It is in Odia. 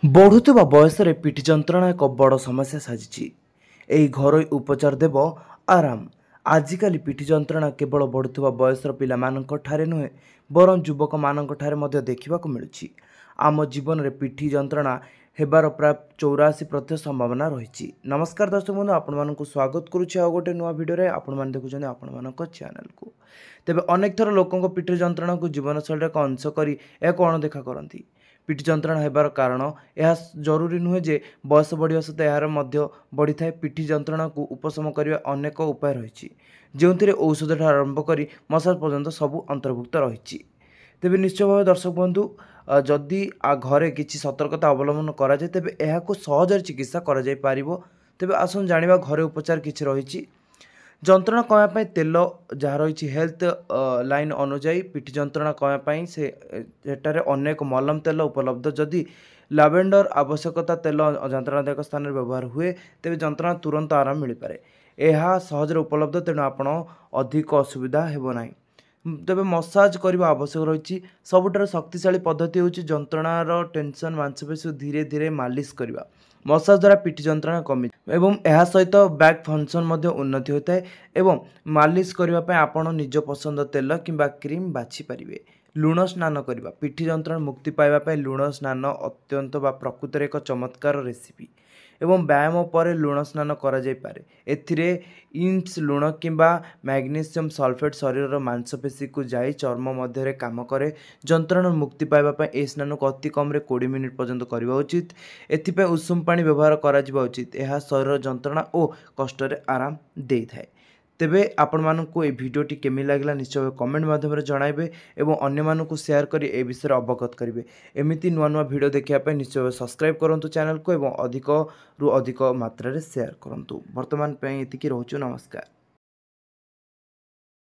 ବଢ଼ୁଥିବା ବୟସରେ ପିଠି ଯନ୍ତ୍ରଣା ଏକ ବଡ଼ ସମସ୍ୟା ସାଜିଛି। ଏହି ଘରୋଇ ଉପଚାର ଦେବ ଆରାମ। ଆଜିକାଲି ପିଠି ଯନ୍ତ୍ରଣା କେବଳ ବଢ଼ୁଥିବା ବୟସର ପିଲାମାନଙ୍କଠାରେ ନୁହେଁ, ବରଂ ଯୁବକମାନଙ୍କଠାରେ ମଧ୍ୟ ଦେଖିବାକୁ ମିଳୁଛି। ଆମ ଜୀବନରେ ପିଠି ଯନ୍ତ୍ରଣା ହେବାର ପ୍ରାୟ 84% ସମ୍ଭାବନା ରହିଛି। ନମସ୍କାର ଦର୍ଶକ ବନ୍ଧୁ, ଆପଣମାନଙ୍କୁ ସ୍ୱାଗତ କରୁଛି ଆଉ ଗୋଟେ ନୂଆ ଭିଡ଼ିଓରେ। ଆପଣମାନେ ଦେଖୁଛନ୍ତି ଆପଣମାନଙ୍କ ଚ୍ୟାନେଲକୁ। ତେବେ ଅନେକ ଥର ଲୋକଙ୍କ ପିଠି ଯନ୍ତ୍ରଣାକୁ ଜୀବନଶୈଳୀର ଏକ ଅଂଶ କରି ଏହାକୁ ଅଣଦେଖା କରନ୍ତି। ପିଠି ଯନ୍ତ୍ରଣା ହେବାର କାରଣ ଏହା ଜରୁରୀ ନୁହେଁ ଯେ ବୟସ ବଢ଼ିବା ସହିତ ଏହାର ମଧ୍ୟ ବଢ଼ିଥାଏ। ପିଠି ଯନ୍ତ୍ରଣାକୁ ଉପଶମ କରିବା ଅନେକ ଉପାୟ ରହିଛି, ଯେଉଁଥିରେ ଔଷଧଠାରୁ ଆରମ୍ଭ କରି ମସାଜ ପର୍ଯ୍ୟନ୍ତ ସବୁ ଅନ୍ତର୍ଭୁକ୍ତ ରହିଛି। ତେବେ ନିଶ୍ଚୟ ଭାବେ ଦର୍ଶକ ବନ୍ଧୁ, ଯଦି ଘରେ କିଛି ସତର୍କତା ଅବଲମ୍ବନ କରାଯାଏ ତେବେ ଏହାକୁ ସହଜରେ ଚିକିତ୍ସା କରାଯାଇପାରିବ। ତେବେ ଆସନ୍ତୁ ଜାଣିବା ଘରେ ଉପଚାର କିଛି ରହିଛି। ଯନ୍ତ୍ରଣା କମାଇବା ପାଇଁ ତେଲ ଯାହା ରହିଛି ହେଲ୍ଥ ଲାଇନ୍ ଅନୁଯାୟୀ ପିଠି ଯନ୍ତ୍ରଣା କମାଇବା ପାଇଁ ସେଠାରେ ଅନେକ ମଲମ ତେଲ ଉପଲବ୍ଧ। ଯଦି ଲାଭେଣ୍ଡର ଆବଶ୍ୟକତା ତେଲ ଯନ୍ତ୍ରଣାଦାୟକ ସ୍ଥାନରେ ବ୍ୟବହାର ହୁଏ ତେବେ ଯନ୍ତ୍ରଣା ତୁରନ୍ତ ଆରାମ ମିଳିପାରେ। ଏହା ସହଜରେ ଉପଲବ୍ଧ, ତେଣୁ ଆପଣ ଅଧିକ ଅସୁବିଧା ହେବ ନାହିଁ। ତେବେ ମସାଜ କରିବା ଆବଶ୍ୟକ ରହିଛି। ସବୁଠାରୁ ଶକ୍ତିଶାଳୀ ପଦ୍ଧତି ହେଉଛି ଯନ୍ତ୍ରଣାର ଟେନସନ୍ ମାଂସପେଶୀକୁ ଧୀରେ ଧୀରେ ମାଲିସ କରିବା। ମସାଜ ଦ୍ୱାରା ପିଠି ଯନ୍ତ୍ରଣା କମିଥାଏ ଏବଂ ଏହା ସହିତ ବ୍ୟାକ୍ ଫଙ୍କସନ୍ ମଧ୍ୟ ଉନ୍ନତି ହୋଇଥାଏ। ଏବଂ ମାଲିସ କରିବା ପାଇଁ ଆପଣ ନିଜ ପସନ୍ଦ ତେଲ କିମ୍ବା କ୍ରିମ୍ ବାଛିପାରିବେ। ଲୁଣ ସ୍ନାନ କରିବା। ପିଠି ଯନ୍ତ୍ରଣା ମୁକ୍ତି ପାଇବା ପାଇଁ ଲୁଣ ସ୍ନାନ ଅତ୍ୟନ୍ତ ବା ପ୍ରକୃତରେ ଏକ ଚମତ୍କାର ରେସିପି ଏବଂ ବ୍ୟାୟାମ ପରେ ଲୁଣ ସ୍ନାନ କରାଯାଇପାରେ। ଏଥିରେ ଇନ୍ସ ଲୁଣ କିମ୍ବା ମ୍ୟାଗ୍ନେସିୟମ୍ ସଲଫେଟ୍ ଶରୀରର ମାଂସପେଶୀକୁ ଯାଇ ଚର୍ମ ମଧ୍ୟରେ କାମ କରେ। ଯନ୍ତ୍ରଣାରୁ ମୁକ୍ତି ପାଇବା ପାଇଁ ଏହି ସ୍ନାନକୁ ଅତି କମ୍ରେ 20 ମିନିଟ୍ ପର୍ଯ୍ୟନ୍ତ କରିବା ଉଚିତ। ଏଥିପାଇଁ ଉଷୁମ ପାଣି ବ୍ୟବହାର କରାଯିବା ଉଚିତ। ଏହା ଶରୀର ଯନ୍ତ୍ରଣା ଓ କଷ୍ଟରେ ଆରାମ ଦେଇଥାଏ। ତେବେ ଆପଣମାନଙ୍କୁ ଏହି ଭିଡ଼ିଓଟି କେମିତି ଲାଗିଲା ନିଶ୍ଚୟ କମେଣ୍ଟ ମାଧ୍ୟମରେ ଜଣାଇବେ ଏବଂ ଅନ୍ୟମାନଙ୍କୁ ସେୟାର କରି ଏ ବିଷୟରେ ଅବଗତ କରିବେ। ଏମିତି ନୂଆ ନୂଆ ଭିଡ଼ିଓ ଦେଖିବା ପାଇଁ ନିଶ୍ଚୟ ସବସ୍କ୍ରାଇବ୍ କରନ୍ତୁ ଚ୍ୟାନେଲକୁ ଏବଂ ଅଧିକରୁ ଅଧିକ ମାତ୍ରାରେ ସେୟାର କରନ୍ତୁ। ବର୍ତ୍ତମାନ ପାଇଁ ଏତିକି ରହୁଛୁ, ନମସ୍କାର।